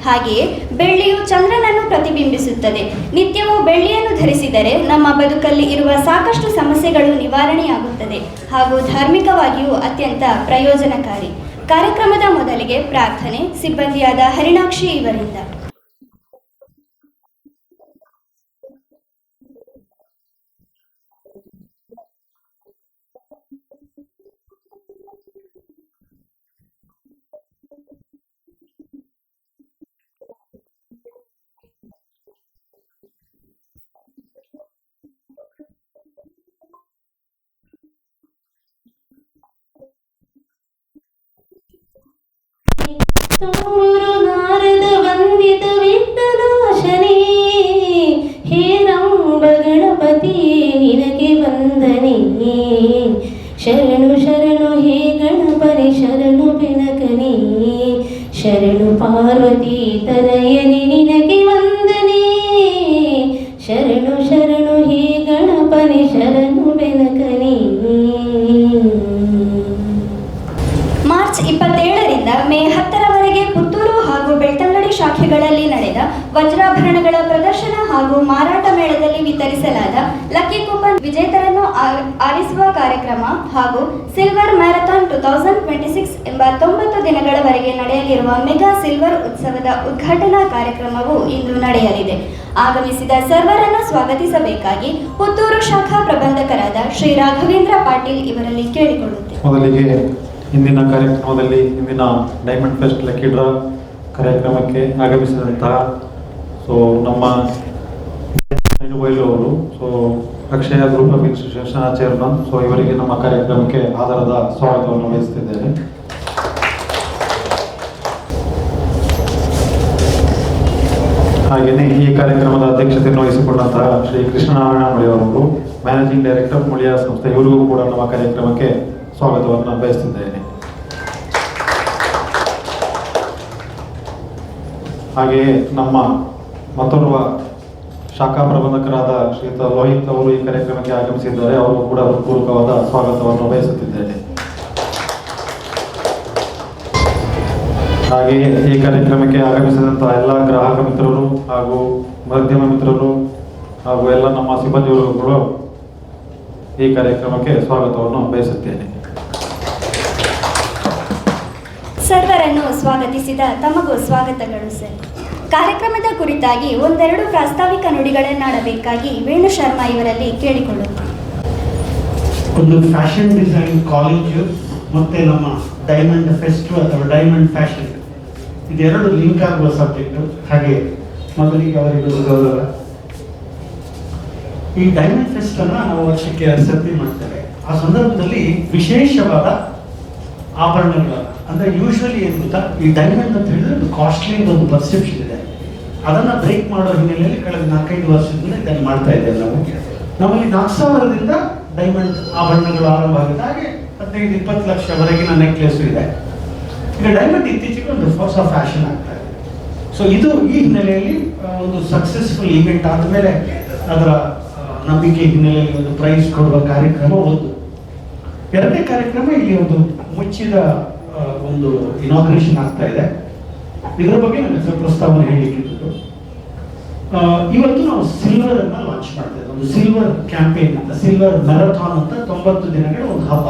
ಹಾಗೆಯೇ ಬೆಳ್ಳಿಯು ಚಂದ್ರನನ್ನು ಪ್ರತಿಬಿಂಬಿಸುತ್ತದೆ. ನಿತ್ಯವೂ ಬೆಳ್ಳಿಯನ್ನು ಧರಿಸಿದರೆ ನಮ್ಮ ಬದುಕಲ್ಲಿ ಇರುವ ಸಾಕಷ್ಟು ಸಮಸ್ಯೆಗಳು ನಿವಾರಣೆಯಾಗುತ್ತದೆ ಹಾಗೂ ಧಾರ್ಮಿಕವಾಗಿಯೂ ಅತ್ಯಂತ ಪ್ರಯೋಜನಕಾರಿ. ಕಾರ್ಯಕ್ರಮದ ಮೊದಲಿಗೆ ಪ್ರಾರ್ಥನೆ ಸಿಬ್ಬಂದಿಯಾದ ಹರಿಣಾಕ್ಷಿ ಇವರಿಂದ. ನಾರದ ವಂದಿತ ವಿಠ್ಠಲಾಶನೇ, ಹೇ ರಂಬ ಗಣಪತಿಯೇ ನಿನಗೆ ವಂದನೆ. ಶರಣು ಶರಣು ಹೇ ಗಣಪನೆ ಶರಣು ಬೆನಕನೇ, ಶರಣು ಪಾರ್ವತಿ ತನಯನೆ ನಿನಗೆ ವಂದನೆ. ಶರಣು ಶರಣು ಹೇ ಗಣಪನೆ ಶರಣು ಬೆನಕನೇ. ಮಾರ್ಚ್ 27ರಿಂದ ಮೇ 10ರವರೆಗೆ ಪುತ್ತೂರು ಹಾಗೂ ಬೆಳ್ತಂಗಡಿ ಶಾಖೆಗಳಲ್ಲಿ ನಡೆದ ವಜ್ರಾಭರಣಗಳ ಪ್ರದರ್ಶನ ಹಾಗೂ ಮಾರಾಟ ಮೇಳದಲ್ಲಿ ವಿತರಿಸಲಾದ ಲಕ್ಕಿ ಕೂಪನ್ ವಿಜೇತರನ್ನು ಆರಿಸುವ ಕಾರ್ಯಕ್ರಮ ಹಾಗೂ ಸಿಲ್ವರ್ ಮ್ಯಾರಥಾನ್ 2026 ಎಂಬ 90 ದಿನಗಳವರೆಗೆ ನಡೆಯಲಿರುವ ಮೆಗಾ ಸಿಲ್ವರ್ ಉತ್ಸವದ ಉದ್ಘಾಟನಾ ಕಾರ್ಯಕ್ರಮವು ಇಂದು ನಡೆಯಲಿದೆ. ಆಗಮಿಸಿದ ಸರ್ವರನ್ನು ಸ್ವಾಗತಿಸಬೇಕಾಗಿ ಪುತ್ತೂರು ಶಾಖಾ ಪ್ರಬಂಧಕರಾದ ಶ್ರೀ ರಾಘವೇಂದ್ರ ಪಾಟೀಲ್ ಇವರಲ್ಲಿ ಕೇಳಿಕೊಳ್ಳುತ್ತೇವೆ. ಇಂದಿನ ಕಾರ್ಯಕ್ರಮದಲ್ಲಿ ಇಂದಿನ ಡೈಮಂಡ್ ಫೆಸ್ಟ್ ಲಕ್ಕಿ ಡ್ರಾ ಕಾರ್ಯಕ್ರಮಕ್ಕೆ ಆಗಮಿಸಿದಂತಹ ನಮ್ಮ ಅವರು ಅಕ್ಷಯ ಗ್ರೂಪ್ ಆಫ್ ಇನ್ಸ್ಟಿಟ್ಯೂಷನ್ ಚೇರ್ಮನ್ ಇವರಿಗೆ ನಮ್ಮ ಕಾರ್ಯಕ್ರಮಕ್ಕೆ ಆಧಾರದ ಸ್ವಾಗತವನ್ನು ವಹಿಸುತ್ತಿದ್ದೇನೆ. ಹಾಗೆಯೇ ಈ ಕಾರ್ಯಕ್ರಮದ ಅಧ್ಯಕ್ಷತೆಯನ್ನು ವಹಿಸಿಕೊಂಡಂತಹ ಶ್ರೀ ಕೃಷ್ಣನಾರಾಯಣ ಮುಳಿಯವರು ಮ್ಯಾನೇಜಿಂಗ್ ಡೈರೆಕ್ಟರ್ ಮುಳಿಯ ಸಂಸ್ಥೆ, ಇವರಿಗೂ ಕೂಡ ನಮ್ಮ ಕಾರ್ಯಕ್ರಮಕ್ಕೆ ಸ್ವಾಗತವನ್ನು ಬಯಸುತ್ತಿದ್ದೇನೆ. ಹಾಗೆಯೇ ನಮ್ಮ ಮತ್ತೋರ್ವ ಶಾಖಾ ಪ್ರಬಂಧಕರಾದ ಶ್ರೀಯುತ ಲೋಹಿತ್ ಅವರು ಈ ಕಾರ್ಯಕ್ರಮಕ್ಕೆ ಆಗಮಿಸಿದ್ದಾರೆ. ಅವರು ಕೂಡ ಪೂರ್ವಕವಾದ ಸ್ವಾಗತವನ್ನು ಬಯಸುತ್ತಿದ್ದೇನೆ. ಹಾಗೆಯೇ ಈ ಕಾರ್ಯಕ್ರಮಕ್ಕೆ ಆಗಮಿಸಿದಂತಹ ಎಲ್ಲ ಗ್ರಾಹಕ ಮಿತ್ರರು ಹಾಗೂ ಮಾಧ್ಯಮ ಮಿತ್ರರು ಹಾಗೂ ಎಲ್ಲ ನಮ್ಮ ಸಿಬ್ಬಂದಿಗಳು ಈ ಕಾರ್ಯಕ್ರಮಕ್ಕೆ ಸ್ವಾಗತವನ್ನು ಬಯಸುತ್ತೇನೆ. ಸರ್ವರನ್ನು ಸ್ವಾಗತಿಸಿದ ತಮಗೂ ಸ್ವಾಗತಗಳು ಸರ್. ಕಾರ್ಯಕ್ರಮದ ಕುರಿತಾಗಿ ಒಂದೆರಡು ಪ್ರಾಸ್ತಾವಿಕ ನುಡಿಗಳನ್ನಾಡಬೇಕಾಗಿ ವೇಣು ಶರ್ಮಾ ಇವರಲ್ಲಿ ಕೇಳಿಕೊಳ್ಳುತ್ತೇನೆ. ಒಂದು ಫ್ಯಾಷನ್ ಡಿಸೈನ್ ಕಾಲೇಜು ಮತ್ತೆ ನಮ್ಮ ಡೈಮಂಡ್ ಫೆಸ್ಟ್ ಅಥವಾ ಡೈಮಂಡ್ ಫ್ಯಾಷನ್ ಇದೆರಡು ಲಿಂಕ್ ಆಗುವ ಸಬ್ಜೆಕ್ಟು. ಹಾಗೆ ಮೊದಲಿಗೆ ಅವರಿಗೂ ಗೌರವ. ಈ ಡೈಮಂಡ್ ಫೆಸ್ಟ್ ಅನ್ನ ನಾವು ವರ್ಷಕ್ಕೆ 2 ಸರ್ತಿ ಮಾಡ್ತೇವೆ. ಆ ಸಂದರ್ಭದಲ್ಲಿ ವಿಶೇಷವಾದ ಆಭರಣಗಳ ಅಂದ್ರೆ ಯೂಶುವಲಿ ಏನು ಗೊತ್ತಾ, ಈ ಡೈಮಂಡ್ ಅಂತ ಹೇಳಿದ್ರೆ ಒಂದು ಕಾಸ್ಟ್ಲಿ ಒಂದು ಪರ್ಸೆಪ್ಷನ್ ಇದೆ. ಅದನ್ನ ಬ್ರೇಕ್ ಮಾಡೋ ಹಿನ್ನೆಲೆಯಲ್ಲಿ ಕಳೆದ 4-5 ವರ್ಷದಿಂದ ಇದನ್ನು ಮಾಡ್ತಾ ಇದ್ದೇವೆ ನಾವು. ನಮ್ಮಲ್ಲಿ 4,000ದಿಂದ ಡೈಮಂಡ್ ಆಭರಣಗಳು ಆರಂಭ ಆಗುತ್ತೆ. ಹಾಗೆ 15-20 ಲಕ್ಷವರೆಗಿನ ನೆಕ್ಲೆಸ್ ಇದೆ. ಈಗ ಡೈಮಂಡ್ ಇತ್ತೀಚೆಗೆ ಒಂದು ಹೊಸ ಫ್ಯಾಷನ್ ಆಗ್ತಾ ಇದೆ. ಸೊ ಇದು ಈ ಹಿನ್ನೆಲೆಯಲ್ಲಿ ಒಂದು ಸಕ್ಸಸ್ಫುಲ್ ಇವೆಂಟ್ ಆದಮೇಲೆ ಅದರ ನಂಬಿಕೆ ಹಿನ್ನೆಲೆಯಲ್ಲಿ ಒಂದು ಪ್ರೈಸ್ ಕೊಡುವ ಕಾರ್ಯಕ್ರಮ ಒಂದು. ಎರಡನೇ ಕಾರ್ಯಕ್ರಮ ಇಲ್ಲಿ ಒಂದು ಮುಚ್ಚಿದ ಒಂದು ಇನಾಗ್ರೇಷನ್ ಆಗ್ತಾ ಇದೆ. ಇದರ ಬಗ್ಗೆ ನನಗೆ ಸ್ವಲ್ಪ ಪ್ರಸ್ತಾವನೆ ಹೇಳಲಿಕ್ಕಿದ್ದು. ಇವತ್ತು ನಾವು ಸಿಲ್ವರ್ ಅನ್ನ ಲಾಂಚ್ ಮಾಡ್ತಾ ಇದ್ದೇವೆ. ಒಂದು ಸಿಲ್ವರ್ ಕ್ಯಾಂಪೇನ್ ಅಂತ, ಸಿಲ್ವರ್ ಮ್ಯಾರಥಾನ್ ಅಂತ 90 ದಿನಗಳ ಒಂದು ಹಬ್ಬ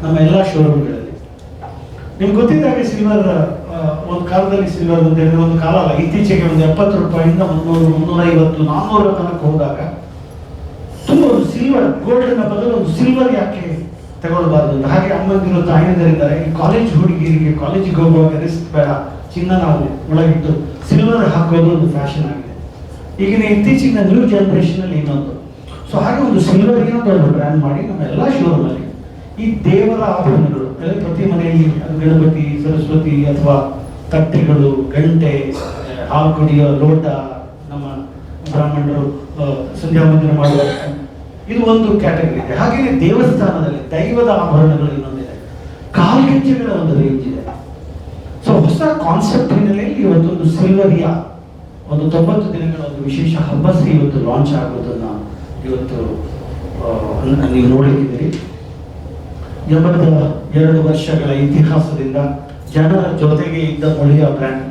ನಮ್ಮ ಎಲ್ಲ ಶೋರೂಮ್ಗಳಲ್ಲಿ. ನಿಮ್ಗೆ ಗೊತ್ತಿದ್ದಾಗೆ ಸಿಲ್ವರ್ ಒಂದು ಕಾಲದಲ್ಲಿ ಸಿಲ್ವರ್ ಅಂತ ಹೇಳಿದ್ರೆ ಒಂದು ಕಾಲ ಅಲ್ಲ, ಇತ್ತೀಚೆಗೆ ಒಂದು 70 ರೂಪಾಯಿಂದ 300, 350, 400 ತನಕ ಹೋದಾಗ ತುಂಬಾ ಒಂದು ಸಿಲ್ವರ್ ಗೋಲ್ಡ್ ಬದಲು ಒಂದು ಸಿಲ್ವರ್ ಯಾಕೆ ತಗೊಳ್ಬಾರ್ದು ಅಂತ. ಹಾಗೆ ಅಮ್ಮಂದಿರು ತಾಯಂದಿರಿದ್ದಾರೆ, ಈ ಕಾಲೇಜ್ ಹುಡುಗಿರಿಗೆ ಕಾಲೇಜಿಗೆ ಹೋಗುವಾಗ ರಿಸ್ಕ್ ಬೇಡ, ಚಿನ್ನ ನಾವು ಒಳಗಿಟ್ಟು ಸಿಲ್ವರ್ ಹಾಕೋದು ಒಂದು ಫ್ಯಾಷನ್ ಆಗಿದೆ ಈಗಿನ ಇತ್ತೀಚಿನ ನ್ಯೂ ಜನರೇಷನ್ ಅಲ್ಲಿ ಇನ್ನೊಂದು. ಸೊ ಹಾಗೆ ಒಂದು ಸಿಲ್ವರ್ ಒಂದು ಬ್ರ್ಯಾಂಡ್ ಮಾಡಿ ನಮ್ಮ ಎಲ್ಲ ಶೋರೂಮ್ ಅಲ್ಲಿ ಈ ದೇವರ ಆಭರಣಗಳು ಪ್ರತಿ ಮನೆಯಲ್ಲಿ ಗಣಪತಿ, ಸರಸ್ವತಿ ಅಥವಾ ತಟ್ಟೆಗಳು, ಗಂಟೆ, ಹಾಲು ಕುಡಿಯೋ ಲೋಟ, ನಮ್ಮ ಬ್ರಾಹ್ಮಣರು ಸಂಧ್ಯಾ ವಂದನೆ ಮಾಡುವ ಇದು ಒಂದು ಕ್ಯಾಟಗರಿ ಇದೆ. ಹಾಗೆಯೇ ದೇವಸ್ಥಾನದಲ್ಲಿ ದೈವದ ಆಭರಣಗಳು ಇನ್ನೊಂದಿದೆ, ಕಾಲ್ಗೆಜ್ಜೆಗಳ ಒಂದು ರೇಂಜ್ ಇದೆ. ಸೊ ಹೊಸ ಕಾನ್ಸೆಪ್ಟ್ ಹಿನ್ನೆಲೆಯಲ್ಲಿ ಇವತ್ತೊಂದು ಸಿಲ್ವರಿಯ ಒಂದು 90 ದಿನಗಳ ಒಂದು ವಿಶೇಷ ಹಬ್ಬ ಇವತ್ತು ಲಾಂಚ್ ಆಗೋದನ್ನ ಇವತ್ತು ನೀವು ನೋಡಲಿಕ್ಕಿದ್ದೀರಿ. 82 ವರ್ಷಗಳ ಇತಿಹಾಸದಿಂದ ಜನರ ಜೊತೆಗೆ ಇದ್ದ ಮುಳಿಯ ಬ್ರ್ಯಾಂಡ್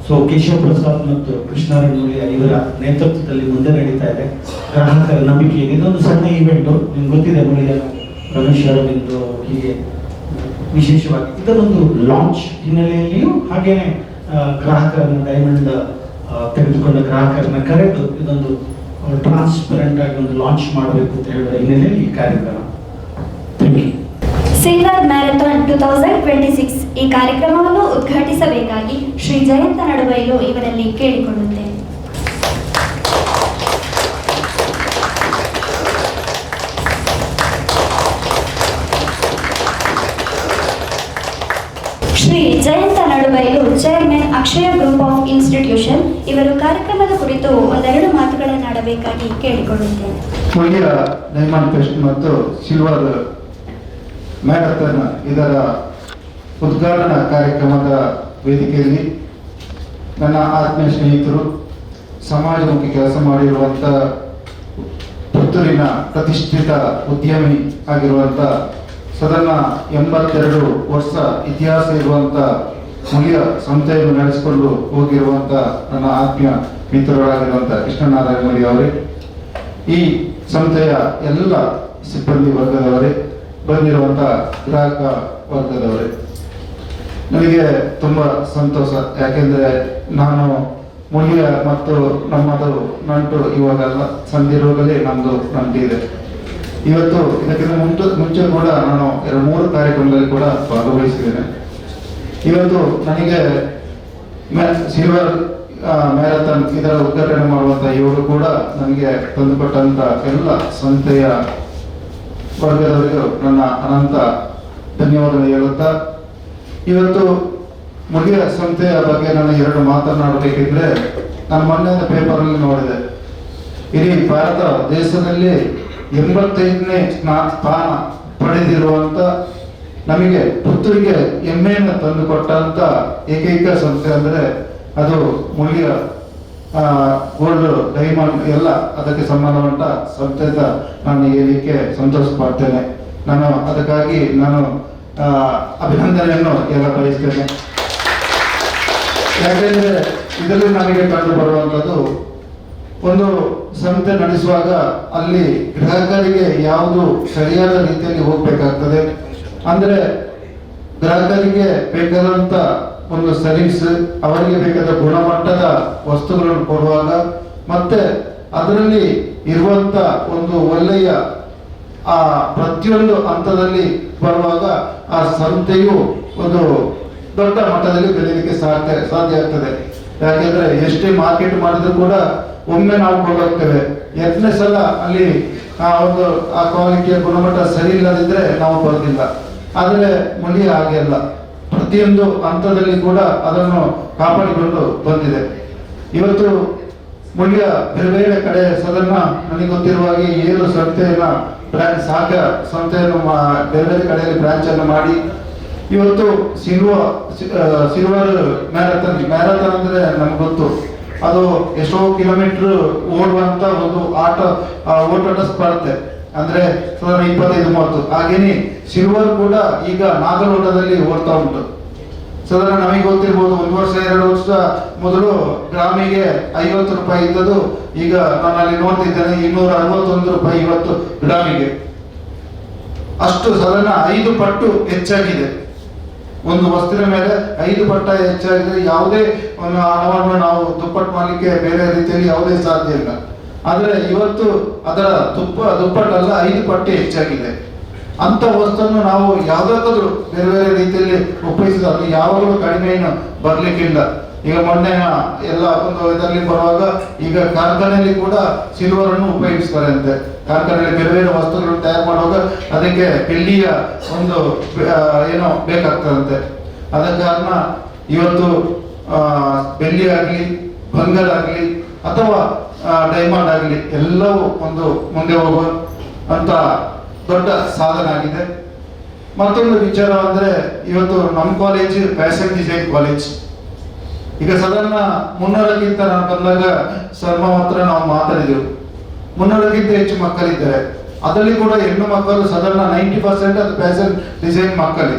ಸೊ ಕೇಶವ ಪ್ರಸಾದ್ ಮತ್ತು ಕೃಷ್ಣಾರಾಯಣ ಮುಳಿಯ ಇವರ ನೇತೃತ್ವದಲ್ಲಿ ಮುಂದೆ ನಡೀತಾ ಇದೆ. ಗ್ರಾಹಕರ ನಂಬಿಕೆ ಇದೆ. ಇದೊಂದು ಸಣ್ಣ ಈವೆಂಟು, ನಿಮ್ಗೆ ಗೊತ್ತಿದೆ, ಮುಳಿಯ ರಮೇಶ್ ಅರವಿಂದ್ ಹೀಗೆ ವಿಶೇಷವಾಗಿ ಇದನ್ನೊಂದು ಲಾಂಚ್ ಹಿನ್ನೆಲೆಯಲ್ಲಿಯೂ ಹಾಗೇನೆ ಗ್ರಾಹಕರನ್ನ ಡೈಮಂಡ್ ತೆಗೆದುಕೊಂಡ ಗ್ರಾಹಕರನ್ನ ಕರೆದು ಇದೊಂದು ಟ್ರಾನ್ಸ್ಪರೆಂಟ್ ಆಗಿ ಒಂದು ಲಾಂಚ್ ಮಾಡಬೇಕು ಅಂತ ಹೇಳುವ ಹಿನ್ನೆಲೆಯಲ್ಲಿ ಈ ಕಾರ್ಯಕ್ರಮ. ಸಿಲ್ವರ್ ಮ್ಯಾರಥಾನ್ 2026 ಈ ಕಾರ್ಯಕ್ರಮವನ್ನು ಉದ್ಘಾಟಿಸಬೇಕಾಗಿ ಶ್ರೀ ಜಯಂತ ನಡುಬೈಲು ಇವರಲ್ಲಿ ಕೇಳಿಕೊಳ್ಳುತ್ತೇನೆ. Shri Jayanta Nadubailu, chairman, Akshaya group of institution, ಇವರು ಕಾರ್ಯಕ್ರಮದ ಕುರಿತು ಒಂದೆರಡು ಮಾತುಗಳನ್ನಾಡಬೇಕಾಗಿ ಕೇಳಿಕೊಳ್ಳುತ್ತೇನೆ. ಮುಳಿಯ ಡೈಮಂಡ್ ಫೆಸ್ಟ್ ಮತ್ತು ಸಿಲ್ವರ್ ಮ್ಯಾರಥಾನ್ ಇದರ ಉದ್ಘಾಟನಾ ಕಾರ್ಯಕ್ರಮದ ವೇದಿಕೆಯಲ್ಲಿ ನನ್ನ ಆತ್ಮೀಯ ಸ್ನೇಹಿತರು, ಸಮಾಜಮುಖಿ ಕೆಲಸ ಮಾಡಿರುವಂಥ ಪುತ್ತೂರಿನ ಪ್ರತಿಷ್ಠಿತ ಉದ್ಯಮಿ ಆಗಿರುವಂಥ ಸದನ 82 ವರ್ಷ ಇತಿಹಾಸ ಇರುವಂಥ ಮುಳಿಯ ಸಂಸ್ಥೆಯನ್ನು ನಡೆಸಿಕೊಂಡು ಹೋಗಿರುವಂಥ ನನ್ನ ಆತ್ಮೀಯ ಮಿತ್ರರಾಗಿರುವಂಥ ಕೃಷ್ಣನಾರಾಯಣ ಮುಳಿ ಅವರೇ, ಈ ಸಂಸ್ಥೆಯ ಎಲ್ಲ ಸಿಬ್ಬಂದಿ ವರ್ಗದವರೇ, ಬಂದಿರುವಂಥ ಗ್ರಾಹಕ ವರ್ಗದವರೇ, ನನಗೆ ತುಂಬ ಸಂತೋಷ. ಯಾಕೆಂದರೆ ನಾನು ಮುಳಿಯ ಮತ್ತು ನಮ್ಮದು ನಂಟು ಇವಾಗಲ್ಲ, ಸಂದಿರುವಾಗಲೇ ನಮ್ಮದು ನಂಟಿದೆ. ಇವತ್ತು ಇದಕ್ಕಿಂತ ಮುಂಚೆ ಕೂಡ ನಾನು 2-3 ಕಾರ್ಯಕ್ರಮದಲ್ಲಿ ಕೂಡ ಭಾಗವಹಿಸಿದ್ದೇನೆ. ಇವತ್ತು ನನಗೆ ಸಿಲ್ವರ್ ಮ್ಯಾರಥಾನ್ ಇದರ ಉದ್ಘಾಟನೆ ಮಾಡುವಂಥ ಇವರು ಕೂಡ ನನಗೆ ತಂದುಕೊಟ್ಟಂಥ ಎಲ್ಲ ಸಂಸ್ಥೆಯ ವರ್ಗದವರಿಗೂ ನನ್ನ ಅನಂತ ಧನ್ಯವಾದ ಹೇಳುತ್ತಾ, ಇವತ್ತು ಮುಳಿಯ ಸಂಸ್ಥೆಯ ಬಗ್ಗೆ ನಾನು 2 ಮಾತನಾಡಬೇಕಿದ್ರೆ, ನಾನು ಮೊನ್ನೆ ಪೇಪರಲ್ಲಿ ನೋಡಿದೆ, ಇಡೀ ಭಾರತ ದೇಶದಲ್ಲಿ 85ನೇ ಸ್ಥಾನ ಪಡೆದಿರುವಂಥ, ನಮಗೆ ಪುತ್ತೂರಿಗೆ ಹೆಮ್ಮೆಯನ್ನು ತಂದುಕೊಟ್ಟಂಥ ಏಕೈಕ ಸಂಸ್ಥೆ ಅಂದರೆ ಅದು ಮುಳಿಯ ಗೋಲ್ಡ್, ಡೈಮಂಡ್ ಎಲ್ಲ ಅದಕ್ಕೆ ಸಂಬಂಧಪಟ್ಟ ಸಂಸ್ಥೆ ನಾನು ಹೇಳಲಿಕ್ಕೆ ಸಂತೋಷ ಪಡ್ತೇನೆ. ನಾನು ಅದಕ್ಕಾಗಿ ನಾನು ಅಭಿನಂದನೆಯನ್ನು ಎಲ್ಲ ಬಯಸ್ತೇನೆ. ಯಾಕೆಂದರೆ ಇದರಲ್ಲಿ ನಮಗೆ ಕಂಡು ಬರುವಂಥದ್ದು, ಒಂದು ಸಂಸ್ಥೆ ನಡೆಸುವಾಗ ಅಲ್ಲಿ ಗ್ರಾಹಕರಿಗೆ ಯಾವುದು ಸರಿಯಾದ ರೀತಿಯಲ್ಲಿ ಹೋಗಬೇಕಾಗ್ತದೆ. ಅಂದರೆ ಗ್ರಾಹಕರಿಗೆ ಬೇಕಾದಂಥ ಒಂದು ಸರ್ವಿಸ್, ಅವರಿಗೆ ಬೇಕಾದ ಗುಣಮಟ್ಟದ ವಸ್ತುಗಳನ್ನು ಕೊಡುವಾಗ, ಮತ್ತೆ ಅದರಲ್ಲಿ ಇರುವಂಥ ಒಂದು ಒಳ್ಳೆಯ ಆ ಪ್ರತಿಯೊಂದು ಹಂತದಲ್ಲಿ ಬರುವಾಗ ಆ ಸಂಸ್ಥೆಯು ಒಂದು ದೊಡ್ಡ ಮಟ್ಟದಲ್ಲಿ ಬೆಳೆಯಲಿಕ್ಕೆ ಸಾಧ್ಯ ಆಗ್ತದೆ. ಯಾಕೆಂದ್ರೆ ಎಷ್ಟೇ ಮಾರ್ಕೆಟ್ ಮಾಡಿದ್ರು ಕೂಡ ಒಮ್ಮೆ ನಾವು ಕೊಂಡೋಗ್ತೇವೆ, 2ನೇ ಸಲ ಅಲ್ಲಿ ಒಂದು ಆ ಕ್ವಾಲಿಟಿಯ ಗುಣಮಟ್ಟ ಸರಿ ಇಲ್ಲದಿದ್ರೆ ನಾವು ಬರೋದಿಲ್ಲ. ಆದರೆ ಮುಳಿಯ ಹಾಗೆ ಅಲ್ಲ, ಪ್ರತಿಯೊಂದು ಹಂತದಲ್ಲಿ ಕೂಡ ಅದನ್ನು ಕಾಪಾಡಿಕೊಂಡು ಬಂದಿದೆ. ಇವತ್ತು ಮುಳಿಯ ಬೇರೆ ಬೇರೆ ಕಡೆ ಸದನ ನನಗೆ ಗೊತ್ತಿರುವ ಹಾಗೆ 7 ಸಂಸ್ಥೆಯನ್ನ ಬ್ರಾಂಚ್ ಸಾಕ ಸಂಸ್ಥೆಯನ್ನು ಬೇರೆ ಬೇರೆ ಕಡೆಯಲ್ಲಿ ಬ್ರಾಂಚ್ ಅನ್ನು ಮಾಡಿ ಇವತ್ತು ಸಿಲ್ವರ್ ಮ್ಯಾರಥಾನ್ ಅಂದ್ರೆ ನಮ್ಗೆ ಗೊತ್ತು, ಅದು ಎಷ್ಟೋ ಕಿಲೋಮೀಟರ್ ಓಡುವಂತ ಒಂದು ಓಟದ ಸ್ಪರ್ಧೆ, ಅಂದ್ರೆ 25-30. ಹಾಗೇನೆ ಸಿಲ್ವರ್ ಕೂಡ ಈಗ ನಾಗಲೋಟದಲ್ಲಿ ಓಡ್ತಾ ಉಂಟು. ಸಾಧಾರಣ ನಮಗೆ ಗೊತ್ತಿರ್ಬೋದು, 1 ವರ್ಷ 2 ವರ್ಷ ಮೊದಲು ಗ್ರಾಮಿಗೆ 50 ರೂಪಾಯಿ ಇದ್ದದ್ದು ಈಗ ನಾನು ಅಲ್ಲಿ ನೋಡ್ತಿದ್ದೇನೆ 261 ರೂಪಾಯಿ ಇವತ್ತು ಗ್ರಾಮಿಗೆ. ಅಷ್ಟು ಸಾಧಾರಣ 5 ಪಟ್ಟು ಹೆಚ್ಚಾಗಿದೆ. ಒಂದು ವಸ್ತುವಿನ ಮೇಲೆ 5 ಪಟ್ಟ ಹೆಚ್ಚಾಗಿದ್ರೆ ಯಾವುದೇ ಒಂದು ಹಣವನ್ನು ನಾವು ದುಪ್ಪಟ್ಟು ಮಾಡಲಿಕ್ಕೆ ಬೇರೆ ರೀತಿಯಲ್ಲಿ ಯಾವುದೇ ಸಾಧ್ಯ ಇಲ್ಲ. ಆದರೆ ಇವತ್ತು ಅದರ ದುಪ್ಪಟ್ಟಲ್ಲ 5 ಪಟ್ಟು ಹೆಚ್ಚಾಗಿದೆ. ಅಂತ ವಸ್ತುವನ್ನು ನಾವು ಯಾವುದಾದ್ರೂ ಬೇರೆ ಬೇರೆ ರೀತಿಯಲ್ಲಿ ಉಪಯೋಗಿಸಿದ ಅದು ಯಾವಾಗಲೂ ಕಡಿಮೆ ಏನು ಬರ್ಲಿಕ್ಕಿಲ್ಲ. ಈಗ ಮೊನ್ನೆ ಎಲ್ಲ ಒಂದು ಇದರಲ್ಲಿ ಬರುವಾಗ ಈಗ ಕಾರ್ಖಾನೆಯಲ್ಲಿ ಕೂಡ ಸಿಲ್ವರ್ ಅನ್ನು ಉಪಯೋಗಿಸ್ತಾರೆ ಅಂತೆ. ಕಾರ್ಖಾನೆಯಲ್ಲಿ ಬೇರೆ ಬೇರೆ ವಸ್ತುಗಳನ್ನು ತಯಾರು ಮಾಡುವಾಗ ಅದಕ್ಕೆ ಬೆಳ್ಳಿಯ ಒಂದು ಏನೋ ಬೇಕಾಗ್ತದಂತೆ. ಆದ ಕಾರಣ ಇವತ್ತು ಬೆಳ್ಳಿ ಆಗಲಿ, ಬಂಗಾರ ಆಗಲಿ ಅಥವಾ ಡೈಮಂಡ್ ಆಗಲಿ ಎಲ್ಲವೂ ಒಂದು ಮುಂದೆ ಹೋಗುವ ಅಂತ ದೊಡ್ಡ ಸಾಧನ ಆಗಿದೆ. ಮತ್ತೊಂದು ವಿಚಾರ ಅಂದ್ರೆ, ಇವತ್ತು ನಮ್ಮ ಕಾಲೇಜ್ ಫ್ಯಾಷನ್ ಡಿಸೈನ್ ಕಾಲೇಜ್. ಈಗ ಸಾಧಾರಣ 300ಕ್ಕಿಂತ ನಾನು ಬಂದಾಗ ಸರ್ಮ ಹತ್ರ ನಾವು ಮಾತಾಡಿದೆವು, 300ಕ್ಕಿಂತ ಹೆಚ್ಚು ಮಕ್ಕಳಿದ್ದಾರೆ. ಅದರಲ್ಲಿ ಕೂಡ ಹೆಣ್ಣು ಮಕ್ಕಳು ಸಾಧಾರಣ 90% ಅದು ಫ್ಯಾಷನ್ ಡಿಸೈನ್ ಮಕ್ಕಳೇ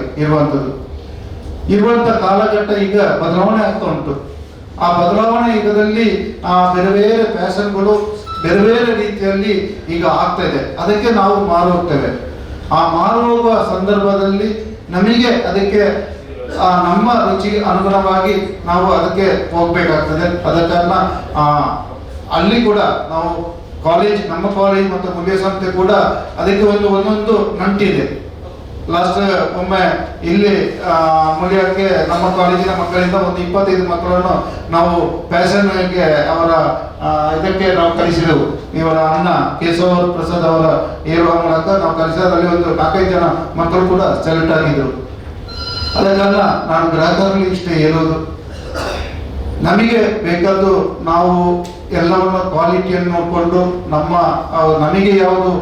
ಇರುವಂತ ಕಾಲಘಟ್ಟ ಈಗ ಬದಲಾವಣೆ ಆಗ್ತಾ ಉಂಟು. ಆ ಬದಲಾವಣೆ ಯುಗದಲ್ಲಿ ಬೇರೆ ಬೇರೆ ಫ್ಯಾಷನ್ಗಳು ಬೇರೆ ಬೇರೆ ರೀತಿಯಲ್ಲಿ ಈಗ ಆಗ್ತಾ ಇದೆ. ಅದಕ್ಕೆ ನಾವು ಮಾರು ಹೋಗ್ತೇವೆ. ಆ ಮಾರು ಹೋಗುವ ಸಂದರ್ಭದಲ್ಲಿ ನಮಗೆ ಅದಕ್ಕೆ ನಮ್ಮ ರುಚಿಗೆ ಅನುಗುಣವಾಗಿ ನಾವು ಅದಕ್ಕೆ ಹೋಗ್ಬೇಕಾಗ್ತದೆ. ಆದ ಕಾರಣ ಅಲ್ಲಿ ಕೂಡ ನಾವು ನಮ್ಮ ಕಾಲೇಜ್ ಮತ್ತು ಮುಲ್ಯ ಸಂಸ್ಥೆ ಕೂಡ ಅದಕ್ಕೆ ಒಂದೊಂದು ನಂಟಿದೆ. ಲಾಸ್ಟ್ ಒಮ್ಮೆ ಇಲ್ಲಿ ಮುಲ್ಯಕ್ಕೆ ನಮ್ಮ ಕಾಲೇಜಿನ ಮಕ್ಕಳಿಂದ ಒಂದು 25 ಮಕ್ಕಳನ್ನು ನಾವು ಫ್ಯಾಷನ್ಗೆ ಅವರ ಇದಕ್ಕೆ ನಾವು ಕಲಿಸಿದೆವು. ಇವರ ಅಣ್ಣ ಕೇಶವ ಪ್ರಸಾದ್ ಅವರ ಏರುವ ಮೂಲಕ ನಾವು ಕಲಿಸಿದಲ್ಲಿ ಒಂದು 4-5 ಜನ ಮಕ್ಕಳು ಕೂಡ ಸೆಲೆಕ್ಟ್ ಆಗಿದ್ರು. ಅದ ಕಾರಣ ನಾನು ಗ್ರಾಹಕರಲ್ಲಿ ಇಷ್ಟೇ ಹೇಳೋದು, ನಮಗೆ ಬೇಕಾದ್ದು ನಾವು ಎಲ್ಲವನ್ನು ಕ್ವಾಲಿಟಿಯನ್ನು ನೋಡಿಕೊಂಡು ನಮಗೆ ಯಾವುದು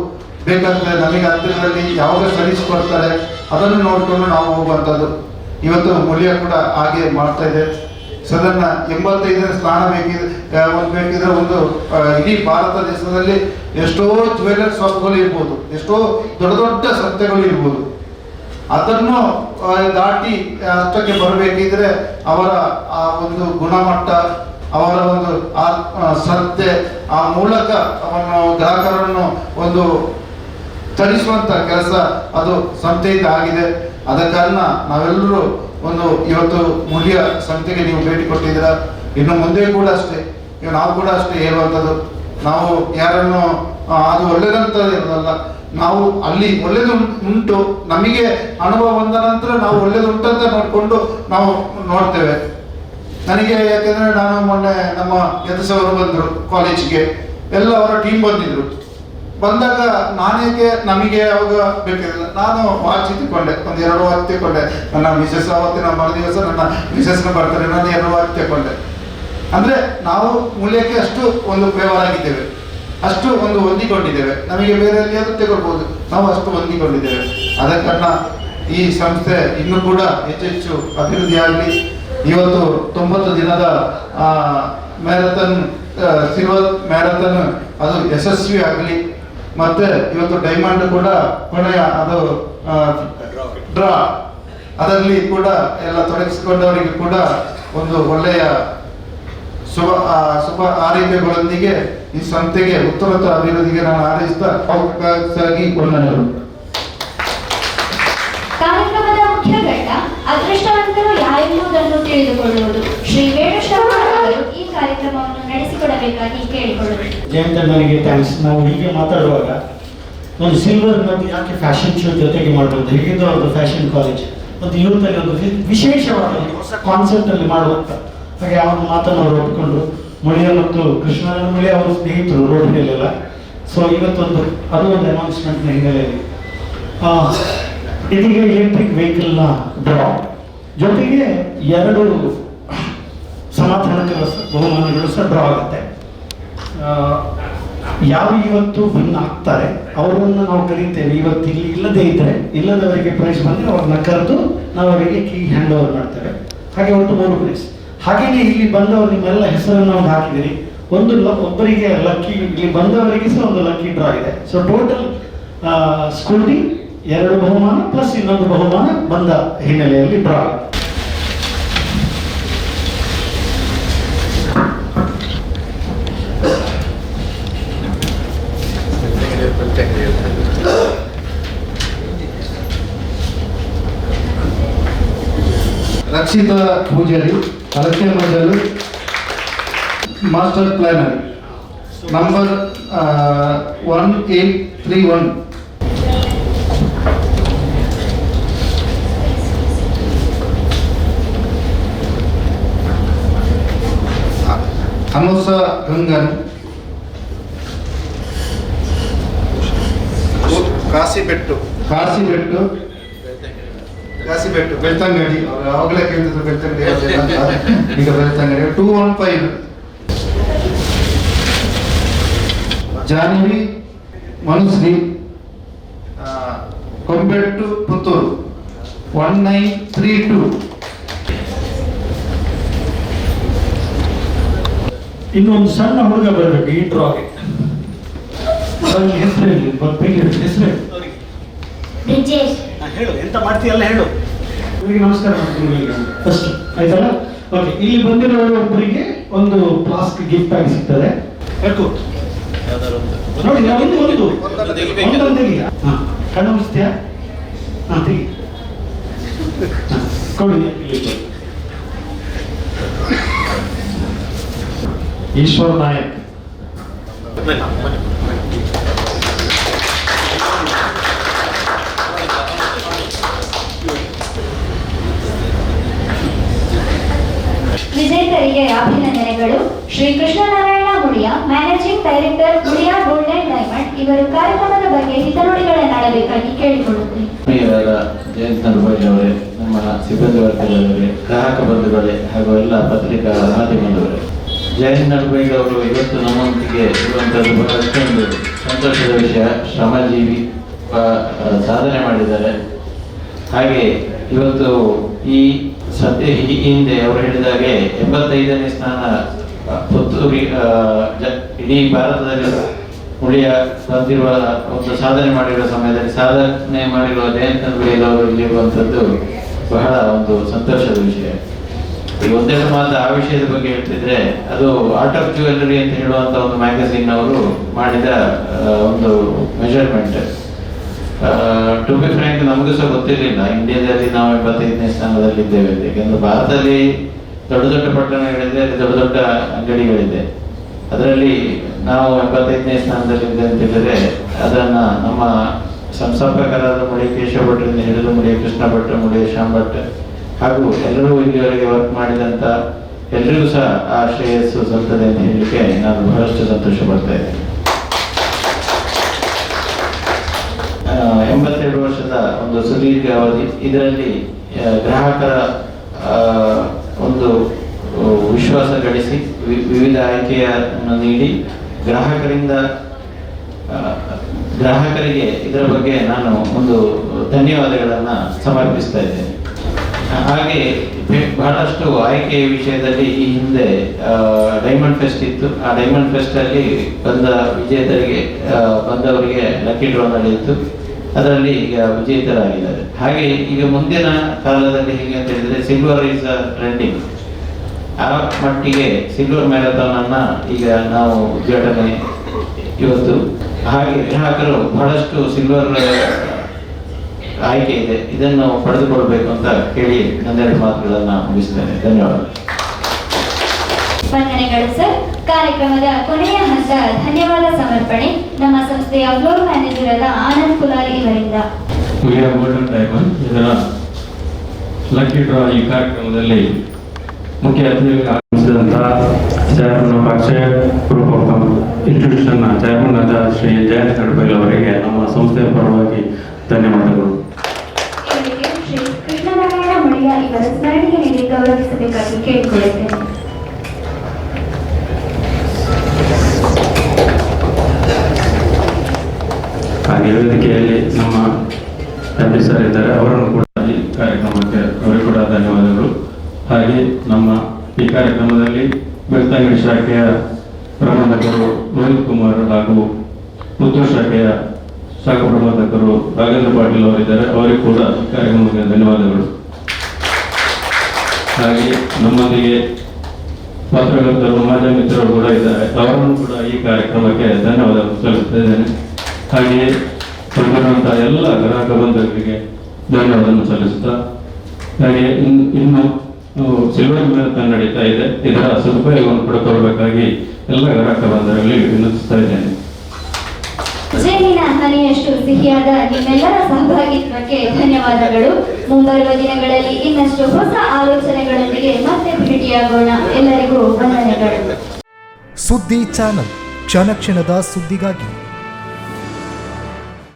ಬೇಕಾಗ್ತದೆ, ನಮಗೆ ಹತ್ತಿರದಲ್ಲಿ ಯಾವಾಗ ಸಲ್ಲಿಸಿಕೊಡ್ತಾರೆ ಅದನ್ನು ನೋಡಿಕೊಂಡು ನಾವು ಹೋಗುವಂಥದ್ದು. ಇವತ್ತು ಮುಲ್ಯ ಕೂಡ ಹಾಗೆ ಮಾಡ್ತಾ ಇದೆ. ಸಾಧಾರಣ 85 ಸ್ಥಾನ ಬೇಕಿದ್ರೆ ಒಂದು ಇಡೀ ಭಾರತ ದೇಶದಲ್ಲಿ ಎಷ್ಟೋ ಜ್ಯುವೆಲರ್ ಶಾಪ್ಗಳು ಇರ್ಬೋದು, ಎಷ್ಟೋ ದೊಡ್ಡ ದೊಡ್ಡ ಸಂಸ್ಥೆಗಳು ಇರ್ಬೋದು. ಅದನ್ನು ದಾಟಿ ಅಷ್ಟಕ್ಕೆ ಬರಬೇಕಿದ್ರೆ ಅವರ ಆ ಒಂದು ಗುಣಮಟ್ಟ, ಅವರ ಒಂದು ಶ್ರದ್ಧೆ, ಆ ಮೂಲಕ ಅವನು ಗ್ರಾಹಕರನ್ನು ಒಂದು ತರಿಸುವಂತ ಕೆಲಸ ಅದು ಸಂಸ್ಥೆಯಿಂದ ಆಗಿದೆ. ಆದ ಕಾರಣ ನಾವೆಲ್ಲರೂ ಇವತ್ತು ಮುಲ್ಯ ಸಂಸ್ಥೆಗೆ ನೀವು ಭೇಟಿ ಕೊಟ್ಟಿದ್ದೀರಾ. ಇನ್ನು ಮುಂದೆ ಕೂಡ ಅಷ್ಟೇ, ನಾವು ಕೂಡ ಅಷ್ಟೇ ಹೇಳುವಂಥದ್ದು, ನಾವು ಯಾರನ್ನು ಅದು ಒಳ್ಳೇದಂತ ಇರೋದಲ್ಲ, ನಾವು ಅಲ್ಲಿ ಒಳ್ಳೇದು ಉಂಟು, ನಮಗೆ ಅನುಭವ ಬಂದ ನಂತರ ನಾವು ಒಳ್ಳೇದು ಉಂಟಂತ ನೋಡಿಕೊಂಡು ನಾವು ನೋಡ್ತೇವೆ. ನನಗೆ ಯಾಕೆಂದ್ರೆ ನಾನು ಮೊನ್ನೆ ನಮ್ಮ ಯತಸವರು ಬಂದರು ಕಾಲೇಜಿಗೆ, ಎಲ್ಲ ಅವರ ಟೀಮ್ ಬಂದಿದ್ರು. ಬಂದಾಗ ನಾನೇಕೆ ನಮಗೆ ಯಾವಾಗ ಬೇಕಿರಲಿಲ್ಲ, ನಾನು ವಾಚ್ ತಗೊಂಡೆ, ಒಂದು 2 ವಾಚ್ ತಗೊಂಡೆ. ನನ್ನ ಮಿಸಸ್ ಅವತ್ತಿನ ಮರುದಿವಸ ನನ್ನ ಮಿಸಸ್ನ ಬರ್ತಾರೆ, ನಾನು 2 ವಾಚ್ ತಗೊಂಡೆ. ಅಂದ್ರೆ ನಾವು ಮೂಲ್ಯಕ್ಕೆ ಅಷ್ಟು ಒಂದು ವ್ಯವಹಾರಾಗಿದ್ದೇವೆ, ಅಷ್ಟು ಒಂದು ಹೊಂದಿಕೊಂಡಿದ್ದೇವೆ. ನಮಗೆ ಬೇರೆ ಎಲ್ಲಿಯಾದ್ರೂ ತಗೊಳ್ಬಹುದು, ನಾವು ಅಷ್ಟು ಹೊಂದಿಕೊಂಡಿದ್ದೇವೆ. ಆದ ಕಾರಣ ಈ ಸಂಸ್ಥೆ ಇನ್ನೂ ಕೂಡ ಹೆಚ್ಚೆಚ್ಚು ಅಭಿವೃದ್ಧಿ ಆಗಲಿ. ಇವತ್ತು 90 ದಿನದ ಮ್ಯಾರಥಾನ್, ಸಿಲ್ವರ್ ಮ್ಯಾರಥಾನ್ ಅದು ಯಶಸ್ವಿ ಆಗಲಿ. ಮತ್ತೆ ಇವತ್ತು ಡೈಮಂಡ್ ಕೂಡ ಕೊನೆಯ ಅದು ಡ್ರಾ ಅದರಲ್ಲಿ ಕೂಡ ಎಲ್ಲ ತೊಡಗಿಸಿಕೊಂಡವರಿಗೆ ಕೂಡ ಒಂದು ಒಳ್ಳೆಯ ಶುಭ ಆರೈಕೆಗಳೊಂದಿಗೆ ಈ ಸಂಸ್ಥೆಗೆ ಉತ್ತರೋತ್ತರ ಅಭಿವೃದ್ಧಿಗೆ ನಾನು ಹಾರೈಸ್ತಾ ಅವಕಾಶವಾಗಿ ವಂದನೆಗಳು. ಕಾರ್ಯಕ್ರಮದ ಮುಖ್ಯ ಘಟ್ಟ ಅದೃಷ್ಟವಂತರು ಯಾರೆಂಬುದನ್ನು ತಿಳಿದುಕೊಳ್ಳುವುದು. ಶ್ರೀ ವೇಣುಶರ್ಮಾ ಅವರು ಈ ಕಾರ್ಯಕ್ರಮವನ್ನು ನಡೆಸಿಕೊಡಬೇಕಾಗಿ ಕೇಳಿಕೊಳ್ಳುವುದು. ಜಯಂತ, ನನಗೆ ಥ್ಯಾಂಕ್ಸ್. ನಾವು ಹೀಗೆ ಮಾತಾಡುವಾಗ ಒಂದು ಸಿಲ್ವರ್ ಮತ್ತು ಯಾಕೆ ಫ್ಯಾಷನ್ ಶೋ ಜೊತೆಗೆ ಮಾಡಬಹುದು, ಹೇಗಿದ್ದು ಒಂದು ಫ್ಯಾಷನ್ ಕಾಲೇಜ್ ಮತ್ತು ಯೂತಲ್ಲಿ ಒಂದು ವಿಶೇಷವಾದ ಒಂದು ಹೊಸ ಕಾನ್ಸೆಪ್ಟ್ ಅಲ್ಲಿ ಮಾಡುವಂತ ಹಾಗೆ ಆ ಒಂದು ಮಾತನ್ನು ಅವರು ಒಪ್ಪಿಕೊಂಡು, ಮುಳಿಯ ಮತ್ತು ಕೃಷ್ಣನ ಮುಳಿ ಅವರು ಸ್ನೇಹಿತರು ರೋಡ್ನಲ್ಲೆಲ್ಲ. ಸೊ ಇವತ್ತೊಂದು ಅದು ಒಂದು ಅನೌನ್ಸ್ಮೆಂಟ್ನ ಹಿನ್ನೆಲೆಯಲ್ಲಿ ಇದೀಗ ಎಲೆಕ್ಟ್ರಿಕ್ ವೆಹಿಕಲ್ನ ಡ್ರಾ ಜೊತೆಗೆ 2 ಸಮಾಧಾನಕರ ಬಹುಮಾನಗಳು ಸಹ ಡ್ರಾ ಆಗುತ್ತೆ. ಯಾರು ಇವತ್ತು ವಿನ್ ಆಗ್ತಾರೆ ಅವರನ್ನು ನಾವು ಕರೀತೇವೆ. ಇವತ್ತು ಇಲ್ಲಿ ಇಲ್ಲದವರಿಗೆ ಪ್ರೈಸ್ ಬಂದರೆ ಅವ್ರನ್ನ ಕರೆದು ನಾವು ಅವರಿಗೆ ಕೀ ಹ್ಯಾಂಡ್ ಓವರ್ ಮಾಡ್ತೇವೆ. ಹಾಗೆ ಒಟ್ಟು 3 ಪ್ರೈಸ್. ಹಾಗೆಯೇ ಇಲ್ಲಿ ಬಂದವರು ನಿಮ್ಮೆಲ್ಲ ಹೆಸರನ್ನು ಒಂದು ಹಾಕಿದಿರಿ. ಒಬ್ಬರಿಗೆ ಲಕ್ಕಿ, ಇಲ್ಲಿ ಬಂದವರಿಗೆ ಸಹ ಒಂದು ಲಕ್ಕಿ ಡ್ರಾ ಇದೆ. ಸೊ ಟೋಟಲ್ ಸ್ಕೂಟಿ 2 ಬಹುಮಾನ ಪ್ಲಸ್ ಇನ್ನೊಂದು ಬಹುಮಾನ ಬಂದ ಹಿನ್ನೆಲೆಯಲ್ಲಿ draw. Rakshitha Poojary, Arake Majalu, master planner, number 1831. Anusa Gangan, Kasibettu Belthangady. ಅವರು ಯಾವಾಗಲೇ ಕೇಳ್ತಿದ್ರು ಬೆಳ್ತಂಗಡಿ ಅಂತ, ಈಗ ಬೆಳ್ತಂಗಡಿ. 215. ಜಾನ್ವಿ ಮನುಶ್ರೀ, ಕೊಂಬೆಟ್ಟು ಪುತ್ತೂರು 1932. ಇನ್ನೊಂದು ಸಣ್ಣ ಹುಡುಗ ಬರಬೇಕು ಈ ಡ್ರಾಗೆ. ಹೆಸರು ಹೇಳು, ಎಂತ ಮಾಡ್ತೀಯಲ್ಲ ಹೇಳು. ನಮಸ್ಕಾರ ಮಾಡ್ತೀನಿ ಫಸ್ಟ್, ಆಯ್ತಲ್ಲ? ಓಕೆ, ಇಲ್ಲಿ ಬಂದಿರೋರು ಒಬ್ಬರಿಗೆ ಒಂದು ಫ್ಲಾಸ್ಕ್ ಗಿಫ್ಟ್ ಆಗಿ ಸಿಗ್ತದೆ. ಹೇಳ್ಕೊ ನೋಡಿ, ಒಂದೊಂದಿಲ್ಲ. ಹಾಂ, ಕಣ್ಣು ಮುಗಿಸ್ತೀಯಾ? ಹಾಂ, ತೆಗಿ. ಕೊಡಿ. ಈಶ್ವರ್ ನಾಯಕ್. ವಿಜೇತರಿಗೆ ಅಭಿನಂದನೆಗಳು. Shri Krishnanarayana Muliya, managing director, Muliya gold and diamond, ಇವರು ಕಾರ್ಯಕ್ರಮದ ಬಗ್ಗೆ ಹಿತನುಡಿಗಳನ್ನಾಡಬೇಕಾಗಿ ಕೇಳಿಕೊಳ್ಳುತ್ತೇನೆ. ಜಯಂತ್ ನರಬಾಜಿ ಅವರೇ, ನಮ್ಮ ಸಿಬ್ಬಂದಿ ವರ್ಗದವರೇ, ಗ್ರಾಹಕ ಬಂಧುಗಳೇ ಹಾಗೂ ಎಲ್ಲ ಪತ್ರಿಕಾ ಮಾಧ್ಯಮದವರೇ, ಜಯಂತ್ ನರಬಾಜಿ ಅವರು ಇವತ್ತು ನಮ್ಮೊಂದಿಗೆ ಇರುವಂಥದ್ದು ಅಷ್ಟೊಂದು ಸಂತೋಷದ ವಿಷಯ. ಶ್ರಮಜೀವಿ, ಸಾಧನೆ ಮಾಡಿದ್ದಾರೆ. ಹಾಗೆ ಇವತ್ತು ಈ ಸದ್ಯ ಈ ಹಿಂದೆ ಅವರು ಹೇಳಿದಾಗೆ 85ನೇ ಸ್ಥಾನ ಪುತ್ತೂರಿ ಇಡೀ ಭಾರತದಲ್ಲಿ ಮುಳಿಯ ಬಂದಿರುವ ಒಂದು ಸಾಧನೆ ಮಾಡಿರುವ ಸಮಯದಲ್ಲಿ ಸಾಧನೆ ಮಾಡಿರುವ ಜಯಂತ್ ನರಬಾಜಿ ಅವರು ಇಲ್ಲಿರುವಂಥದ್ದು ಬಹಳ ಒಂದು ಸಂತೋಷದ ವಿಷಯ. ಈಗ ಒಂದೆರಡು ಮಾತು ಆ ವಿಷಯದ ಬಗ್ಗೆ ಹೇಳ್ತಿದ್ರೆ, ಅದು ಆರ್ಟ್ ಆಫ್ ಜ್ಯುವೆಲ್ಲರಿ ಅಂತ ಹೇಳುವಂಥ ಒಂದು ಮ್ಯಾಗಝಿನ್ ಅವರು ಮಾಡಿದ ಒಂದು ಮೆಜರ್ಮೆಂಟ್. ಟು ಬಿ ಫ್ರ್ಯಾಂಕ್, ನಮಗೂ ಸಹ ಗೊತ್ತಿರಲಿಲ್ಲ ಇಂಡಿಯಾದಲ್ಲಿ ನಾವು 75ನೇ ಸ್ಥಾನದಲ್ಲಿದ್ದೇವೆ ಅಂತ. ಯಾಕಂದ್ರೆ ಭಾರತದಲ್ಲಿ ದೊಡ್ಡ ದೊಡ್ಡ ಪಟ್ಟಣಗಳಿದೆ, ಅಲ್ಲಿ ದೊಡ್ಡ ದೊಡ್ಡ ಅಂಗಡಿಗಳಿದೆ. ಅದರಲ್ಲಿ ನಾವು 75ನೇ ಸ್ಥಾನದಲ್ಲಿದೆ ಅಂತ ಹೇಳಿದ್ರೆ ಅದನ್ನ ನಮ್ಮ ಸಂಸ್ಥಾಪಕರಾದ ಮುಳಿಯ ಕೇಶವ ಭಟ್ರಿಂದ ಹಿಡಿದು ಮುಳಿಯ ಕೃಷ್ಣ ಭಟ್, ಮುಳಿಯ ಶ್ಯಾಮ್ ಭಟ್ ಹಾಗೂ ಎಲ್ಲರೂ ಇಲ್ಲಿವರೆಗೆ ವರ್ಕ್ ಮಾಡಿದಂಥ ಎಲ್ಲರಿಗೂ ಸಹ ಆ ಶ್ರೇಯಸ್ಸು ಸಲ್ತದೆ ಅಂತ ಹೇಳಲಿಕ್ಕೆ ನಾನು ಬಹಳಷ್ಟು ಸಂತೋಷ ಪಡ್ತಾ ಇದ್ದೇನೆ. 82 ವರ್ಷದ ಒಂದು ಸುದೀರ್ಘ ಅವಧಿ, ಇದರಲ್ಲಿ ಗ್ರಾಹಕರ ಒಂದು ವಿಶ್ವಾಸ ಗಳಿಸಿ ವಿವಿಧ ಆಯ್ಕೆಯನ್ನು ನೀಡಿ ಗ್ರಾಹಕರಿಗೆ ಇದರ ಬಗ್ಗೆ ನಾನು ಒಂದು ಧನ್ಯವಾದಗಳನ್ನು ಸಮರ್ಪಿಸ್ತಾ ಇದ್ದೇನೆ. ಹಾಗೆ ಬಹಳಷ್ಟು ಆಯ್ಕೆಯ ವಿಷಯದಲ್ಲಿ ಈ ಹಿಂದೆ ಡೈಮಂಡ್ ಫೆಸ್ಟ್ ಇತ್ತು. ಆ ಡೈಮಂಡ್ ಫೆಸ್ಟ್ ಅಲ್ಲಿ ಬಂದ ವಿಜೇತರಿಗೆ ಬಂದವರಿಗೆ ಲಕ್ಕಿ ಡ್ರಾ ನಡೆಯಿತು. ಅದರಲ್ಲಿ ಈಗ ವಿಜೇತರಾಗಿದ್ದಾರೆ. ಹಾಗೆ ಈಗ ಮುಂದಿನ ಕಾಲದಲ್ಲಿ ಹೇಗೆ ಅಂತ ಹೇಳಿದ್ರೆ, ಸಿಲ್ವರ್ ಈಸ್ ಟ್ರೆಂಡಿಂಗ್. ಆ ಮಟ್ಟಿಗೆ ಸಿಲ್ವರ್ ಮ್ಯಾರಥಾನ್ ಅನ್ನ ಈಗ ನಾವು ಉದ್ಘಾಟನೆ ಇವತ್ತು. ಹಾಗೆ ಗ್ರಾಹಕರು ಬಹಳಷ್ಟು ಸಿಲ್ವರ್ ಆಯ್ಕೆ ಇದೆ, ಇದನ್ನು ಪಡೆದುಕೊಳ್ಬೇಕು ಅಂತ ಕೇಳಿ ನನ್ನೆರಡು ಮಾತುಗಳನ್ನು ಮುಗಿಸ್ತೇನೆ. ಧನ್ಯವಾದ. ವಂದನೆಗಳು ಸರ್. ಕಾರ್ಯಕ್ರಮದ ಕೊನೆಯ ಹಂತ ಧನ್ಯವಾದ ಸಮರ್ಪಣೆ ನಮ್ಮ ಸಂಸ್ಥೆಯ ಫ್ಲೋರ್ ಮ್ಯಾನೇಜರ್ ಆದ ಆನಂದ್ ಕುಲಾಲ್ ಇವರಿಂದ. ಮುಳಿಯ ಗೋಲ್ಡ್ ಅಂಡ್ ಡೈಮಂಡ್ ಇದರ ಲಕ್ಕಿ ಡ್ರಾ ಈ ಕಾರ್ಯಕ್ರಮದಲ್ಲಿ ಮುಖ್ಯ ಅತಿಥಿಗಳು ಆಗಮಿಸಿದಂತಹ chairman of Akshaya group of ಇನ್ಸ್ಟಿಟ್ಯೂಷನ್ನ ಚೇರ್ಮನ್ ಆದ ಶ್ರೀ ಜಯಂತ್ ನರಬಾಜಿ ಅವರಿಗೆ ನಮ್ಮ ಸಂಸ್ಥೆಯ ಪರವಾಗಿ ಧನ್ಯವಾದಗಳು. ಶ್ರೀ ಕೃಷ್ಣನಾರಾಯಣ ಮುಳಿಯ ಇವರ ಸ್ಮರಣೆಗೆ ನೀಡಿ ಗೌರವಿಸಬೇಕಾಗಿ ಕೇಳಿಕೊಳ್ಳುತ್ತೇನೆ. ಹಾಗೆ ವೇದಿಕೆಯಲ್ಲಿ ನಮ್ಮ ಎಂಪಿ ಸರ್ ಇದ್ದಾರೆ, ಅವರನ್ನು ಕೂಡ ಈ ಕಾರ್ಯಕ್ರಮಕ್ಕೆ ಅವರಿಗೆ ಕೂಡ ಧನ್ಯವಾದಗಳು. ಹಾಗೆ ನಮ್ಮ ಈ ಕಾರ್ಯಕ್ರಮದಲ್ಲಿ ಬೆಳ್ತಂಗಡಿ ಶಾಖೆಯ ಪ್ರಬಂಧಕರು ರೋಹಿತ್ ಕುಮಾರ್ ಹಾಗೂ ಪುತ್ತೂರು ಶಾಖೆಯ ಶಾಖಾ ಪ್ರಬಂಧಕರು ರಾಘೇಂದ್ರ ಪಾಟೀಲ್ ಅವರಿದ್ದಾರೆ, ಅವರಿಗೆ ಕೂಡ ಈ ಕಾರ್ಯಕ್ರಮಕ್ಕೆ ಧನ್ಯವಾದಗಳು. ಹಾಗೆ ನಮ್ಮೊಂದಿಗೆ ಪತ್ರಕರ್ತರು, ಮಾಧ್ಯಮ ಮಿತ್ರರು ಕೂಡ ಇದ್ದಾರೆ, ಅವರನ್ನು ಕೂಡ ಈ ಕಾರ್ಯಕ್ರಮಕ್ಕೆ ಧನ್ಯವಾದಗಳು ಸಲ್ಲಿಸ್ತಾ ಇದ್ದೇನೆ. ಹಾಗೆಯೇ ಬಂದಿರುವಂತಹ ಎಲ್ಲ ಗ್ರಾಹಕ ಬಂಧುಗಳಿಗೆ ಧನ್ಯವಾದವನ್ನು ಸಲ್ಲಿಸುತ್ತಾ, ಹಾಗೆ ಇನ್ನು ಸಿಲ್ವರ್ ಮ್ಯಾರಥಾನ್ ನಡೀತಾ ಇದೆ, ಇದರ ಸದುಪಯೋಗವನ್ನು ಪಡ್ಕೊಳ್ಬೇಕಾಗಿ ಎಲ್ಲ ಗ್ರಾಹಕ ಬಂಧುಗಳಲ್ಲಿ ವಿನಂತಿಸ್ತಾ ಇದ್ದೇನೆ. ಜೇನಿನ ಹನಿಯಷ್ಟು ಸಿಹಿಯಾದ ನಿಮ್ಮೆಲ್ಲರ ಸಹಭಾಗಿತ್ವಕ್ಕೆ ಧನ್ಯವಾದಗಳು. ಮುಂಬರುವ ದಿನಗಳಲ್ಲಿ ಇನ್ನಷ್ಟು ಹೊಸ ಆಲೋಚನೆಗಳೊಂದಿಗೆ ಮತ್ತೆ ಭೇಟಿಯಾಗೋಣ. ಎಲ್ಲರಿಗೂ ವಂದನೆಗಳು. ಸುದ್ದಿ ಚಾನಲ್, ಕ್ಷಣ ಕ್ಷಣದ ಸುದ್ದಿಗಾಗಿ.